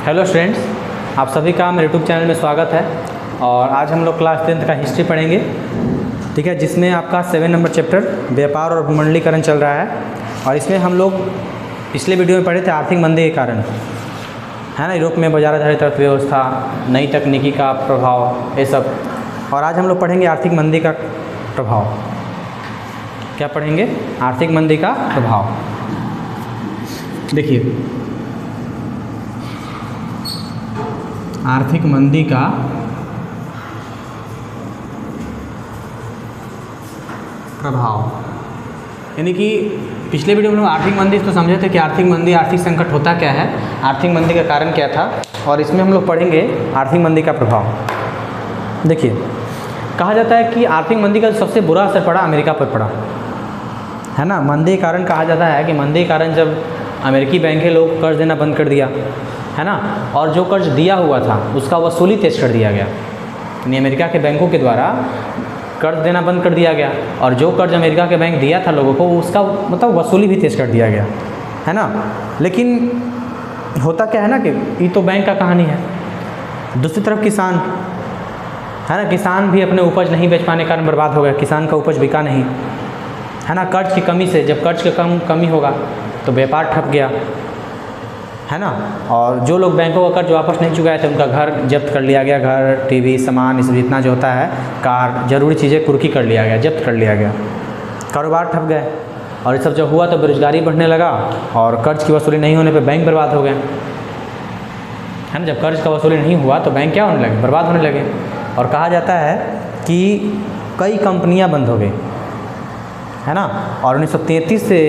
Hello students, आप सभी का मेरे यूट्यूब चैनल में स्वागत है। और आज हम लोग क्लास 10th का हिस्ट्री पढ़ेंगे, ठीक है, जिसमें आपका 7 नंबर चैप्टर व्यापार और भूमंडलीकरण चल रहा है। और इसमें हम लोग पिछले वीडियो में पढ़े थे आर्थिक मंदी के कारण, है ना, यूरोप में बाजार आधारित अर्थव्यवस्था, नई तकनीकी का प्रभाव, ये सब। और आज हम लोग पढ़ेंगे आर्थिक मंदी का प्रभाव। क्या पढ़ेंगे? आर्थिक मंदी का प्रभाव। देखिए, आर्थिक मंदी का प्रभाव, यानी कि पिछले वीडियो में हम आर्थिक मंदी तो समझे थे कि आर्थिक मंदी, आर्थिक संकट होता क्या है, आर्थिक मंदी का कारण क्या था। और इसमें हम लोग पढ़ेंगे आर्थिक मंदी का प्रभाव। देखिए, कहा जाता है कि आर्थिक मंदी का सबसे बुरा असर पड़ा अमेरिका पर पड़ा, है ना। मंदी के कारण कहा जाता है कि मंदी के कारण जब अमेरिकी बैंकें लोग कर्ज देना बंद कर दिया, है ना, और जो कर्ज दिया हुआ था उसका वसूली तेज कर दिया गया, यानी अमेरिका के बैंकों के द्वारा कर्ज देना बंद कर दिया गया। और जो कर्ज अमेरिका के बैंक दिया था लोगों को, उसका मतलब वसूली भी तेज कर दिया गया, है ना। लेकिन होता क्या है ना कि ये तो बैंक का कहानी है। दूसरी तरफ किसान, है ना, किसान भी अपने उपज नहीं बेच पाने के कारण बर्बाद हो गया, किसान का उपज बिका नहीं, है ना। कर्ज की कमी से, जब कर्ज की कमी होगा तो व्यापार ठप गया, है ना। और जो लोग बैंकों का कर्ज वापस नहीं चुकाए थे, उनका घर जब्त कर लिया गया, घर, टीवी, सामान, इस जितना जो होता है, कार, जरूरी चीज़ें कुर्की कर लिया गया, जब्त कर लिया गया, कारोबार ठप गए। और ये सब जब हुआ तो बेरोजगारी बढ़ने लगा और कर्ज की वसूली नहीं होने पे बैंक बर्बाद हो गए, है ना। जब कर्ज का वसूली नहीं हुआ तो बैंक क्या होने लगे? बर्बाद होने लगे। और कहा जाता है कि कई कंपनियां बंद हो गई, है ना। और 1933 से,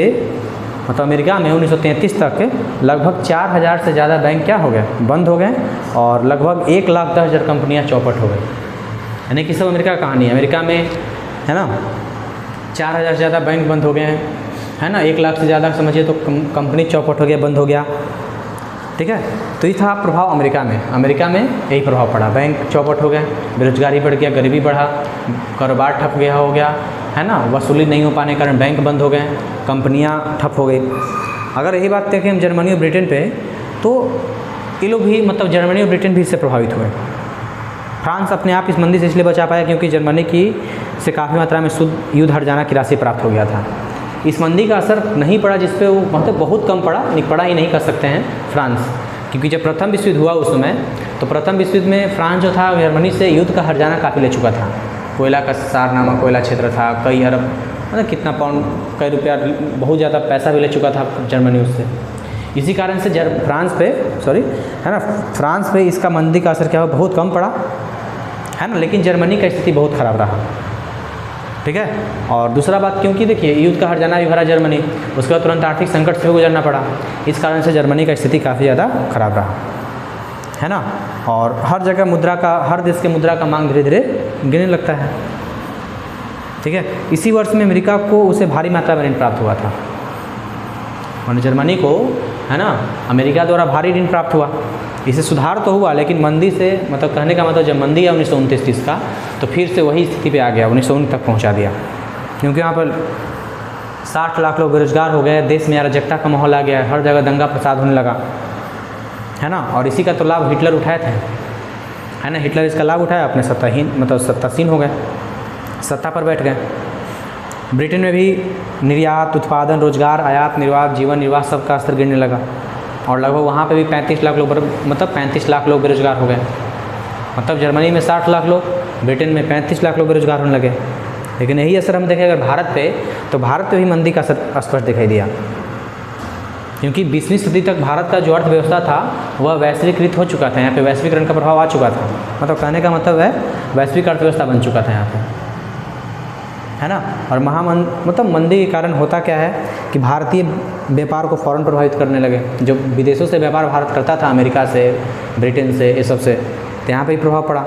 मतलब अमेरिका में 1933 तक लगभग 4000 से ज़्यादा बैंक क्या हो गए? बंद हो गए। और लगभग 1,10,000 कंपनियां चौपट हो गई, यानी कि सब अमेरिका का कहानी है। अमेरिका में, है ना, 4000 से ज़्यादा बैंक बंद हो गए हैं, है ना। 1 लाख से ज़्यादा समझिए तो कंपनी चौपट हो गया, बंद हो गया, ठीक है। तो ये था प्रभाव अमेरिका में। अमेरिका में यही प्रभाव पड़ा, बैंक चौपट हो गए, बेरोजगारी बढ़ गया, गरीबी बढ़ा, कारोबार ठप गया हो गया, है ना। वसूली नहीं हो पाने के कारण बैंक बंद हो गए, कंपनियां ठप हो गई। अगर यही बात देखें हम जर्मनी और ब्रिटेन पे, तो ये लोग भी, मतलब जर्मनी और ब्रिटेन भी इससे प्रभावित हुए। फ्रांस अपने आप इस मंदी से इसलिए बचा पाया क्योंकि जर्मनी की से काफ़ी मात्रा में युद्ध हट जाना की राशि प्राप्त हो गया था। इस मंदी का असर नहीं पड़ा जिस पे वो, मतलब बहुत कम पड़ा, पड़ा ही नहीं कर सकते हैं फ्रांस, क्योंकि जब प्रथम विश्व युद्ध हुआ उस समय, तो प्रथम विश्व युद्ध में फ्रांस जो था जर्मनी से युद्ध का हट जाना काफ़ी ले चुका था। कोयला का सारनामा कोयला क्षेत्र था, कई अरब, मतलब कितना पाउंड, कई रुपया, बहुत ज़्यादा पैसा भी ले चुका था जर्मनी उससे। इसी कारण से है ना, फ्रांस पे इसका मंदी का असर क्या हुआ? बहुत कम पड़ा, है ना। लेकिन जर्मनी का स्थिति बहुत ख़राब रहा, ठीक है। और दूसरा बात, क्योंकि देखिए युद्ध का हट जाना भी भरा जर्मनी, उसके बाद तुरंत आर्थिक संकट से गुजरना पड़ा, इस कारण से जर्मनी का स्थिति काफ़ी ज़्यादा खराब रहा, है ना। और हर जगह मुद्रा का, हर देश के मुद्रा का मांग धीरे धीरे गिरने लगता है, ठीक है। इसी वर्ष में अमेरिका को उसे भारी मात्रा में ऋण प्राप्त हुआ था, और जर्मनी को, है ना, अमेरिका द्वारा भारी ऋण प्राप्त हुआ। इसे सुधार तो हुआ, लेकिन मंदी से, मतलब कहने का मतलब जब मंदी है 1929-30 का, तो फिर से वही स्थिति पे आ गया, 1919 तक पहुंचा दिया, क्योंकि यहाँ पर 60 लाख लोग बेरोजगार हो गए, देश में अराजकता का माहौल आ गया, हर जगह दंगा फसाद होने लगा, है ना। और इसी का तो लाभ हिटलर उठाए थे, है ना। हिटलर इसका लाभ उठाया, अपने सत्तासीन हो गए, सत्ता पर बैठ गए। ब्रिटेन में भी निर्यात, उत्पादन, रोजगार, आयात, निर्यात, जीवन निर्वाह सबका स्तर गिरने लगा। और लगभग वहाँ पे भी 35 लाख लोग, मतलब 35 लाख लोग बेरोजगार हो गए। मतलब जर्मनी में 60 लाख लोग, ब्रिटेन में 35 लाख लोग बेरोजगार होने लगे। लेकिन यही असर हम देखें अगर भारत पे, तो भारत पे भी मंदी का असर स्पष्ट दिखाई दिया, क्योंकि 20वीं सदी तक भारत का जो अर्थव्यवस्था था वह वैश्वीकृत हो चुका था। यहाँ पे वैश्वीकरण का प्रभाव आ चुका था, मतलब कहने का मतलब है वैश्विक अर्थव्यवस्था बन चुका था यहाँ पे, है ना। और मतलब मंदी के कारण होता क्या है कि भारतीय व्यापार को फ़ौरन प्रभावित करने लगे। जो विदेशों से व्यापार भारत करता था, अमेरिका से, ब्रिटेन से, ये सब से, तो यहाँ पे ही प्रभाव पड़ा।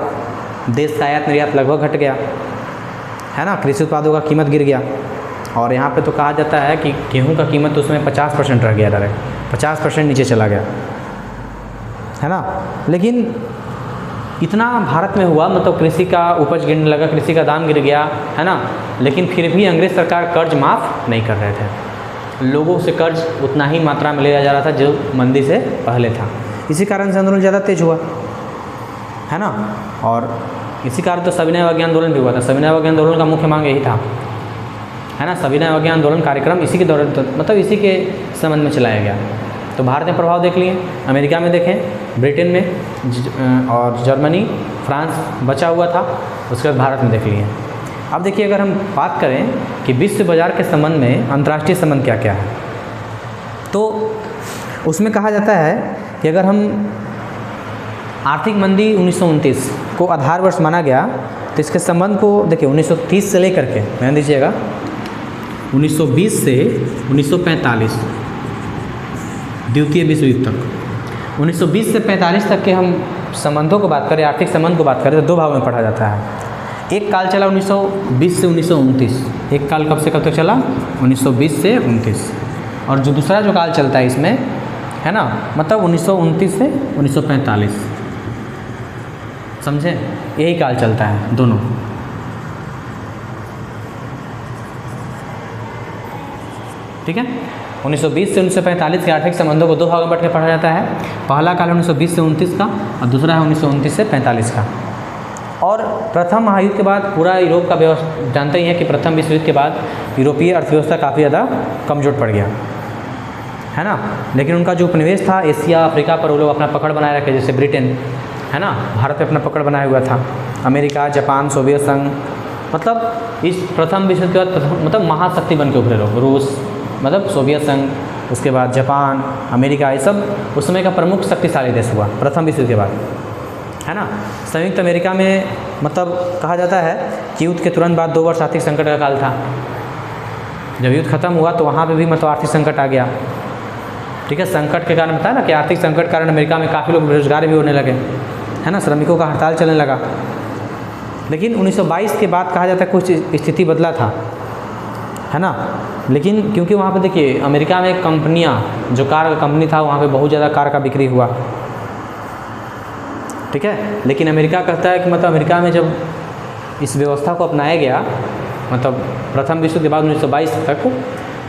देश का आयात निर्यात लगभग घट गया, है ना। कृषि उत्पादों का कीमत गिर गया। और यहाँ पे तो कहा जाता है कि गेहूँ का कीमत उसमें 50% रह गया, डायरेक्ट 50% नीचे चला गया, है ना। लेकिन इतना भारत में हुआ, मतलब कृषि का उपज गिरने लगा, कृषि का दाम गिर गया, है ना। लेकिन फिर भी अंग्रेज़ सरकार कर्ज माफ़ नहीं कर रहे थे, लोगों से कर्ज उतना ही मात्रा में लिया जा रहा था जो मंदी से पहले था। इसी कारण से आंदोलन ज़्यादा तेज हुआ, है ना। और इसी कारण तो सविनय अवज्ञा आंदोलन भी हुआ था। सविनय अवज्ञा आंदोलन का मुख्य मांग यही था, है ना। सविनय अवज्ञा आंदोलन कार्यक्रम इसी के दौरान मतलब इसी के संबंध में चलाया गया। तो भारत में प्रभाव देख लिए, अमेरिका में देखें, ब्रिटेन में और जर्मनी, फ्रांस बचा हुआ था, उसके बाद भारत में देख लिए। अब देखिए अगर हम बात करें कि विश्व बाजार के संबंध में अंतर्राष्ट्रीय संबंध क्या क्या है, तो उसमें कहा जाता है कि अगर हम आर्थिक मंदी 1929 को आधार वर्ष माना गया तो इसके संबंध को देखिए 1930 से लेकर के ध्यान दीजिएगा 1920 से 1945 द्वितीय विश्व युद्ध तक, 1920 से 45 तक के हम संबंधों को बात करें, आर्थिक संबंध को बात करें तो दो भागों में पढ़ा जाता है। एक काल चला 1920 से 1929, एक काल कब से कब तक चला 1920 से 1929, और जो दूसरा जो काल चलता है इसमें, है ना, मतलब 1929 से 1945, समझे, यही काल चलता है दोनों। ठीक है, 1920 से 1945 के आर्थिक संबंधों को दो भागों में बांट के पढ़ा जाता है। पहला काल 1920 से 29 का और दूसरा है 1929 से 45 का। और प्रथम महायुद्ध के बाद पूरा यूरोप का व्यवस्था जानते ही हैं कि प्रथम विश्व युद्ध के बाद यूरोपीय अर्थव्यवस्था काफ़ी ज़्यादा कमज़ोर पड़ गया, है ना। लेकिन उनका जो उपनिवेश था एशिया अफ्रीका पर वो लोग अपना पकड़ बनाए रखे, जैसे ब्रिटेन, है ना, भारत पे अपना पकड़ बनाया हुआ था। अमेरिका, जापान, सोवियत संघ, मतलब इस प्रथम विश्व युद्ध के बाद मतलब महाशक्ति बन के उभरे लोग, रूस, मतलब सोवियत संघ, उसके बाद जापान, अमेरिका, ये सब उस समय का प्रमुख शक्तिशाली देश हुआ प्रथम विश्व युद्ध के बाद, है ना। संयुक्त अमेरिका में मतलब कहा जाता है कि युद्ध के तुरंत बाद 2 वर्ष आर्थिक संकट का काल था। जब युद्ध खत्म हुआ तो वहाँ पे भी मतलब आर्थिक संकट आ गया। ठीक है, संकट के कारण बताया ना कि आर्थिक संकट के कारण अमेरिका में काफ़ी लोग बेरोजगार भी होने लगे, है ना, श्रमिकों का हड़ताल चलने लगा। लेकिन 1922 के बाद कहा जाता है कुछ स्थिति बदला था, है ना। लेकिन क्योंकि वहाँ पे देखिए अमेरिका में कंपनियाँ, जो कार का कंपनी था वहाँ पे बहुत ज़्यादा कार का बिक्री हुआ। ठीक है, लेकिन अमेरिका कहता है कि मतलब अमेरिका में जब इस व्यवस्था को अपनाया गया, मतलब प्रथम विश्व के बाद 1922 तक,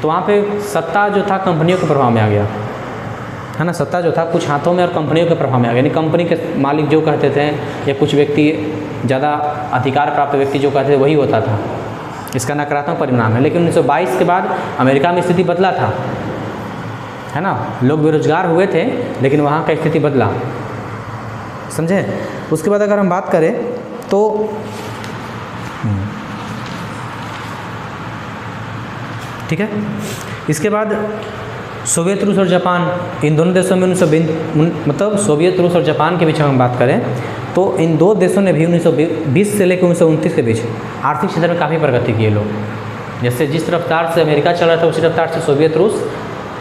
तो वहाँ पे सत्ता जो था कंपनियों के प्रभाव में आ गया, है ना। सत्ता जो था कुछ हाथों में और कंपनियों के प्रभाव में आ गया, यानी कंपनी के मालिक जो कहते थे या कुछ व्यक्ति ज़्यादा अधिकार प्राप्त व्यक्ति जो कहते थे वही होता था। इसका नकारात्मक परिणाम है। लेकिन 1922 के बाद अमेरिका में स्थिति बदला था, है ना। लोग बेरोजगार हुए थे लेकिन वहाँ का स्थिति बदला, समझे। उसके बाद अगर हम बात करें तो ठीक है, इसके बाद सोवियत रूस और जापान, इन दोनों देशों में मतलब सोवियत रूस और जापान के बीच हम बात करें तो इन दो देशों ने भी 1920 से लेकर 1929 के बीच आर्थिक क्षेत्र में काफ़ी प्रगति की है लोग। जैसे जिस रफ्तार से अमेरिका चल रहा था उसी रफ्तार से सोवियत रूस,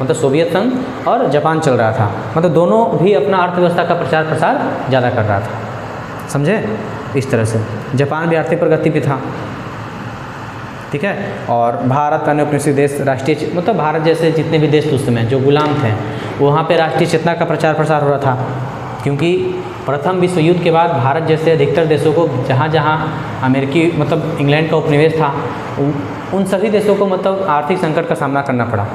मतलब सोवियत संघ और जापान चल रहा था। मतलब दोनों भी अपना अर्थव्यवस्था का प्रचार प्रसार ज़्यादा कर रहा था, समझे। इस तरह से जापान भी आर्थिक प्रगति पे था। ठीक है, और भारत अन्य उपनिवेशी देश राष्ट्रीय मतलब भारत जैसे जितने भी देश उस समय जो गुलाम थे वहाँ पे राष्ट्रीय चेतना का प्रचार प्रसार हो रहा था, क्योंकि प्रथम विश्व युद्ध के बाद भारत जैसे अधिकतर देशों को जहाँ जहाँ अमेरिकी मतलब इंग्लैंड का उपनिवेश था उन सभी देशों को मतलब आर्थिक संकट का सामना करना पड़ा।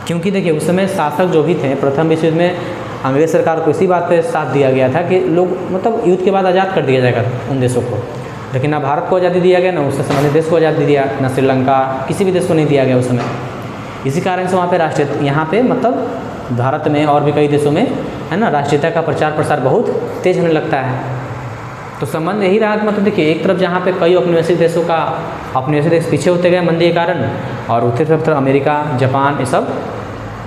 क्योंकि देखिए उस समय शासक जो भी थे प्रथम विश्व युद्ध में अंग्रेज सरकार को इसी बात पे साथ दिया गया था कि लोग मतलब युद्ध के बाद आज़ाद कर दिया जाएगा उन देशों को, लेकिन ना भारत को आज़ादी दिया गया, ना उससे संबंधित देश को आज़ादी दिया, ना श्रीलंका, किसी भी देश को नहीं दिया गया उस समय। इसी कारण से वहाँ पे राष्ट्रीय यहाँ पे मतलब भारत में और भी कई देशों में, है ना, राष्ट्रीयता का प्रचार प्रसार बहुत तेज होने लगता है। तो संबंध यही रहा कि मतलब देखिए एक तरफ जहाँ पे कई औपनिवेशिक देशों का औपनिवेशिक देश पीछे होते गए मंदी के कारण, और दूसरी तरफ अमेरिका, जापान, ये सब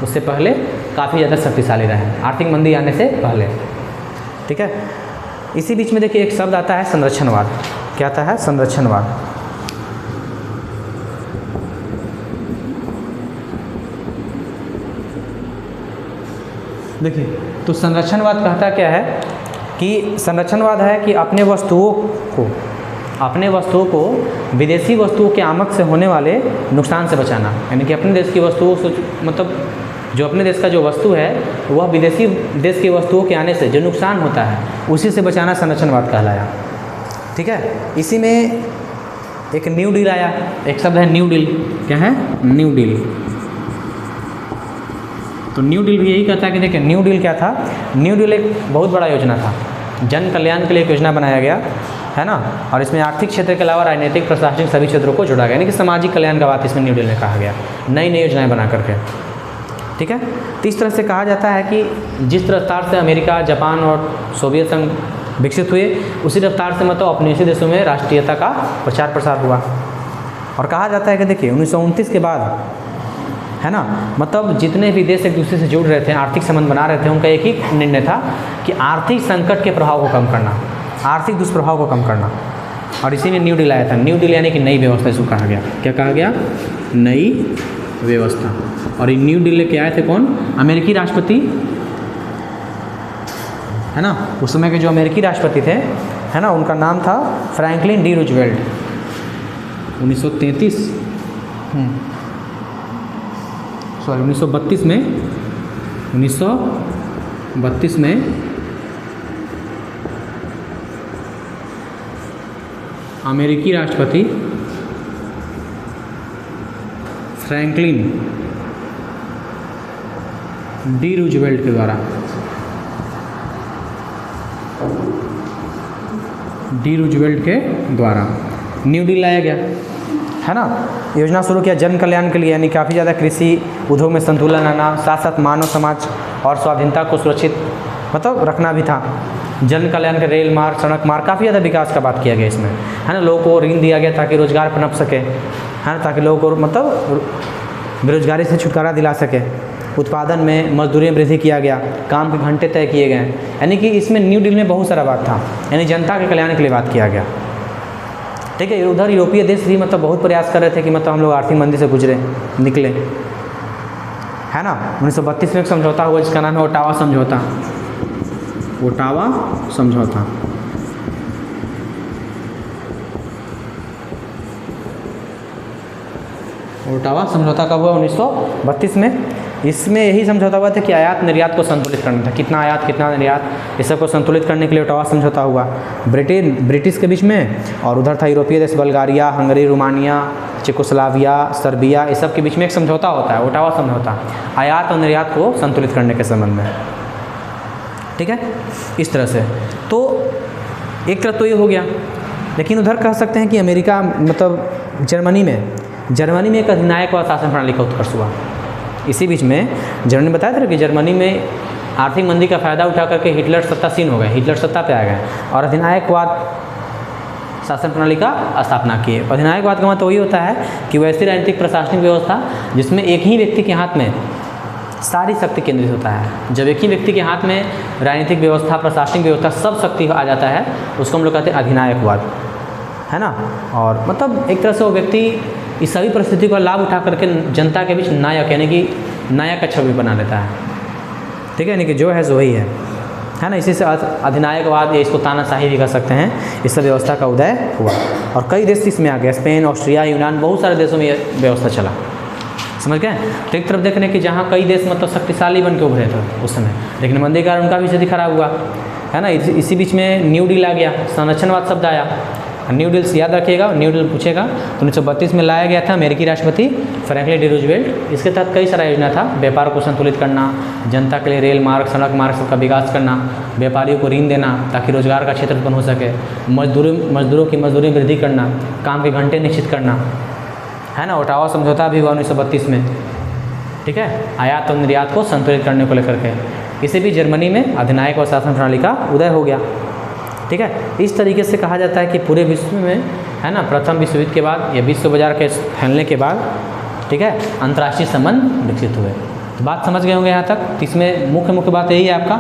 उससे पहले काफ़ी ज़्यादा शक्तिशाली रहे आर्थिक मंदी आने से पहले। ठीक है, इसी बीच में देखिए एक शब्द आता है संरक्षणवाद। क्या आता है? संरक्षणवाद। देखिए तो संरक्षणवाद कहता क्या है कि संरक्षणवाद है कि अपने वस्तुओं को विदेशी वस्तुओं के आमद से होने वाले नुकसान से बचाना, यानी कि अपने देश की वस्तुओं से मतलब जो अपने देश का जो वस्तु है वह विदेशी देश की वस्तुओं के आने से जो नुकसान होता है उसी से बचाना संरक्षणवाद कहलाया। ठीक है, इसी में एक न्यू डील आया, एक शब्द है न्यू डील। क्या है? New deal. तो न्यू डील भी यही कहता है कि देखिए न्यू डील क्या था, न्यू डील एक बहुत बड़ा योजना था, जन कल्याण के लिए एक योजना बनाया गया है ना, और इसमें आर्थिक क्षेत्र के अलावा राजनीतिक प्रशासनिक सभी क्षेत्रों को जोड़ा गया, यानी कि सामाजिक कल्याण का बात इसमें न्यू डील में कहा गया, नई नई योजनाएं बना करके। ठीक है, तो इस तरह से कहा जाता है कि जिस रफ्तार से अमेरिका, जापान और सोवियत संघ विकसित हुए, उसी रफ्तार से मतलब अपने इसी देशों में राष्ट्रीयता का प्रचार प्रसार हुआ। और कहा जाता है कि देखिए 1929 के बाद है ना, मतलब जितने भी देश एक दूसरे से जुड़ रहे थे, आर्थिक संबंध बना रहे थे, उनका एक ही निर्णय था कि आर्थिक संकट के प्रभाव को कम करना, आर्थिक दुष्प्रभाव को कम करना, और इसी में न्यू डील आया था। न्यू डील यानी कि नई व्यवस्था इसको कहा गया। क्या कहा गया? नई व्यवस्था। और ये न्यू डील लेके आए थे कौन? अमेरिकी राष्ट्रपति है ना, उस समय के जो अमेरिकी राष्ट्रपति थे है ना, उनका नाम था फ्रैंकलिन डी रूजवेल्ट। 1932 1932 में अमेरिकी राष्ट्रपति फ्रैंकलिन डी रूजवेल्ट के द्वारा न्यू डील लाया गया है ना। योजना शुरू किया जन कल्याण के लिए, यानी काफ़ी ज़्यादा कृषि उद्योग में संतुलन आना, साथ साथ मानव समाज और स्वाधीनता को सुरक्षित मतलब रखना भी था। जन कल्याण के रेल मार्ग, सड़क मार्ग, काफ़ी ज़्यादा विकास का बात किया गया इसमें है ना। लोगों को ऋण दिया गया ताकि रोजगार पनप सके है ना, ताकि लोगों को मतलब बेरोजगारी से छुटकारा दिला सके। उत्पादन में मजदूरी में वृद्धि किया गया, काम के घंटे तय किए गए, यानी कि इसमें न्यू डील में बहुत सारा बात था, यानी जनता के कल्याण के लिए बात किया गया। ठीक है, उधर यूरोपीय देश भी मतलब बहुत प्रयास कर रहे थे कि मतलब हम लोग आर्थिक मंदी से निकले है ना। 1932 में एक समझौता हुआ जिसका नाम है ओटावा समझौता। ओटावा समझौता कब हुआ? 1932 में। इसमें यही समझौता हुआ था कि आयात निर्यात को संतुलित करना था, कितना आयात कितना निर्यात, इस सब को संतुलित करने के लिए ओटावा समझौता हुआ ब्रिटिश के बीच में, और उधर था यूरोपीय देश Bulgaria, Hungary, Romania, Czechoslovakia, Serbia, इस सब के बीच में एक समझौता होता है ओटावा समझौता, आयात और निर्यात को संतुलित करने के संबंध में। ठीक है, इस तरह से तो एक तरफ तो ये हो गया, लेकिन उधर कह सकते हैं कि अमेरिका मतलब जर्मनी में एक अधिनायकवाद शासन प्रणाली का उत्कर्ष हुआ। इसी बीच में जर्मनी बताया था कि जर्मनी में आर्थिक मंदी का फ़ायदा उठा करके हिटलर सत्तासीन हो गए, हिटलर सत्ता पे आ गए और अधिनायकवाद शासन प्रणाली का स्थापना किए। अधिनायकवाद का मतलब वही होता है कि वैसी राजनीतिक प्रशासनिक व्यवस्था जिसमें एक ही व्यक्ति के हाथ में सारी शक्ति केंद्रित होता है। जब एक ही व्यक्ति के हाथ में राजनीतिक व्यवस्था, प्रशासनिक व्यवस्था, सब शक्ति आ जाता है, उसको हम लोग कहते हैं अधिनायकवाद है ना। और मतलब एक तरह से वो व्यक्ति इस सभी परिस्थिति का लाभ उठा करके जनता के बीच नायक यानी कि नायक का छवि बना लेता है। ठीक है, यानी कि जो है सो वही है ना। इसी से अधिनायकवाद या इसको तानाशाही भी कह सकते हैं, इस सब व्यवस्था का उदय हुआ और कई देश इसमें आ गए, स्पेन, ऑस्ट्रिया, यूनान, बहुत सारे देशों में ये व्यवस्था चला। समझ गए? तो एक तरफ देखने कि जहाँ कई देश मतलब शक्तिशाली बन के उभरे थे उस समय, लेकिन मंदी के कारण उनका भी स्थिति खराब हुआ है ना। इसी बीच में न्यू डील आ गया, संरक्षणवाद शब्द आया। न्यू डील से याद रखिएगा, न्यू डील पूछेगा तो 1932 में लाया गया था अमेरिकी राष्ट्रपति फ्रैंकलिन डी रूजवेल्ट। इसके तहत कई सारा योजना था, व्यापार को संतुलित करना, जनता के लिए रेल मार्ग, सड़क मार्ग सबका विकास करना, व्यापारियों को ऋण देना ताकि रोजगार का क्षेत्र उत्पन्न हो सके, मजदूरों की मजदूरी में वृद्धि करना, काम के घंटे निश्चित करना है ना। ओटावा समझौता भी हुआ 1932 में। ठीक है, आयात और निर्यात को संतुलित करने को लेकर के। इसे भी जर्मनी में अधिनायक और शासन प्रणाली का उदय हो गया। ठीक है, इस तरीके से कहा जाता है कि पूरे विश्व में है ना, प्रथम विश्व युद्ध के बाद या विश्व बाजार के फैलने के बाद ठीक है, अंतर्राष्ट्रीय संबंध विकसित हुए। तो बात समझ गए होंगे यहाँ तक। तो इसमें मुख्य बात यही है आपका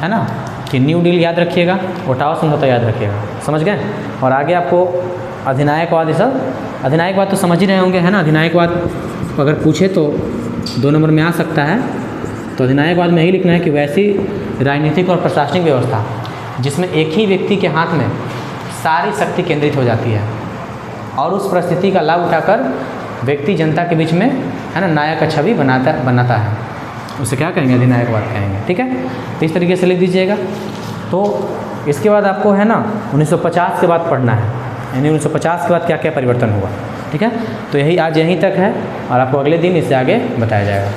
है ना कि न्यू डील याद रखिएगा, ओटावा समझौता याद रखिएगा। समझ गए? और आगे आपको अधिनायकवाद, ये सब अधिनायकवाद तो समझ ही रहे होंगे है ना। अधिनायकवाद अगर पूछे तो 2 नंबर में आ सकता है। तो अधिनायकवाद में यही लिखना है कि वैसी राजनीतिक और प्रशासनिक व्यवस्था जिसमें एक ही व्यक्ति के हाथ में सारी शक्ति केंद्रित हो जाती है और उस परिस्थिति का लाभ उठाकर व्यक्ति जनता के बीच में है ना नायक का छवि बनाता है, उसे क्या कहेंगे? अधिनायकवाद कहेंगे। ठीक है, तो इस तरीके से लिख दीजिएगा। तो इसके बाद आपको है ना 1950 के बाद पढ़ना है, यानी 1950 के बाद क्या क्या परिवर्तन हुआ। ठीक है, तो यही आज यहीं तक है और आपको अगले दिन इससे आगे बताया जाएगा।